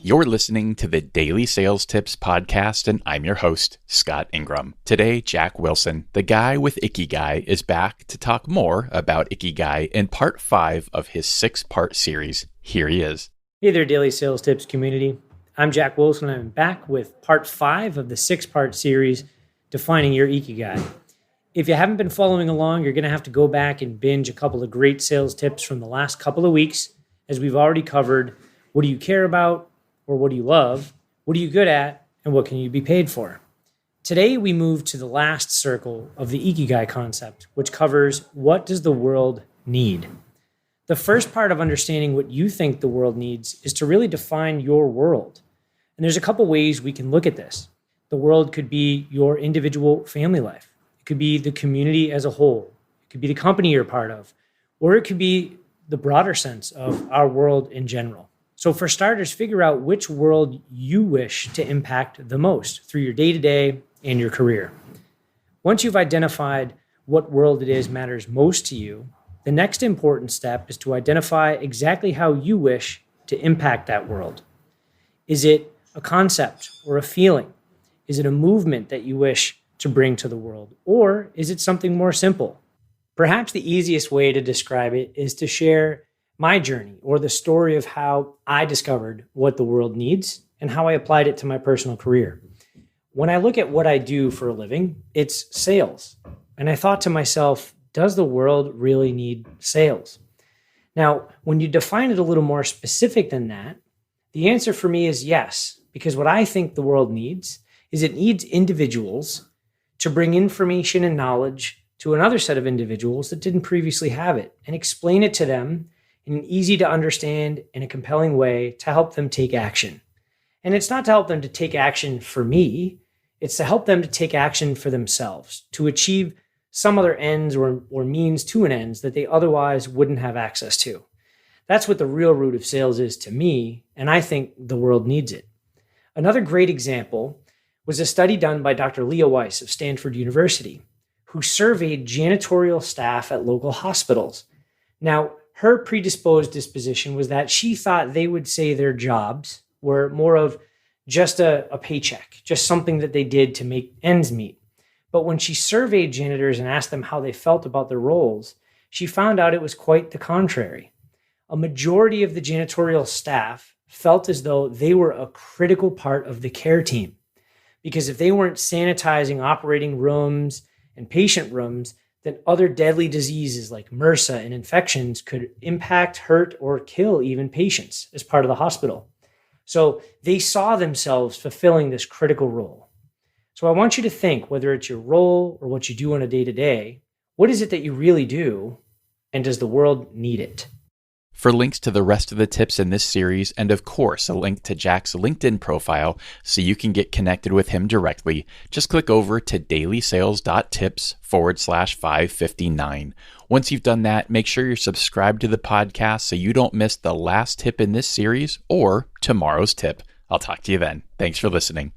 You're listening to the Daily Sales Tips podcast, and I'm your host, Scott Ingram. Today, Jack Wilson, the guy with Ikigai, is back to talk more about Ikigai in part 5 of his 6-part series. Here he is. Hey there, Daily Sales Tips community. I'm Jack Wilson, and I'm back with part 5 of the 6-part series, Defining Your Ikigai. If you haven't been following along, you're going to have to go back and binge a couple of great sales tips from the last couple of weeks, as we've already covered what do you care about, or what do you love, what are you good at, and what can you be paid for. Today, we move to the last circle of the Ikigai concept, which covers what does the world need. The first part of understanding what you think the world needs is to really define your world. And there's a couple ways we can look at this. The world could be your individual family life. It could be the community as a whole. It could be the company you're part of. Or it could be the broader sense of our world in general. So for starters, figure out which world you wish to impact the most through your day-to-day and your career. Once you've identified what world it is matters most to you, the next important step is to identify exactly how you wish to impact that world. Is it a concept or a feeling? Is it a movement that you wish to bring to the world? Or is it something more simple? Perhaps the easiest way to describe it is to share my journey or the story of how I discovered what the world needs and how I applied it to my personal career. When I look at what I do for a living, it's sales. And I thought to myself, does the world really need sales? Now, when you define it a little more specific than that, the answer for me is yes, because what I think the world needs is it needs individuals to bring information and knowledge to another set of individuals that didn't previously have it and explain it to them in an easy to understand and a compelling way to help them take action. And it's not to help them to take action for me, it's to help them to take action for themselves, to achieve some other ends or means to an ends that they otherwise wouldn't have access to. That's what the real root of sales is to me, and I think the world needs it. Another great example was a study done by Dr. Leah Weiss of Stanford University, who surveyed janitorial staff at local hospitals. Now, her predisposed disposition was that she thought they would say their jobs were more of just a paycheck, just something that they did to make ends meet. But when she surveyed janitors and asked them how they felt about their roles, she found out it was quite the contrary. A majority of the janitorial staff felt as though they were a critical part of the care team. Because if they weren't sanitizing operating rooms and patient rooms, then other deadly diseases like MRSA and infections could impact, hurt, or kill even patients as part of the hospital. So they saw themselves fulfilling this critical role. So I want you to think, whether it's your role or what you do on a day-to-day, what is it that you really do, and does the world need it? For links to the rest of the tips in this series, and of course, a link to Jack's LinkedIn profile so you can get connected with him directly, just click over to DailySales.Tips/559. Once you've done that, make sure you're subscribed to the podcast so you don't miss the last tip in this series or tomorrow's tip. I'll talk to you then. Thanks for listening.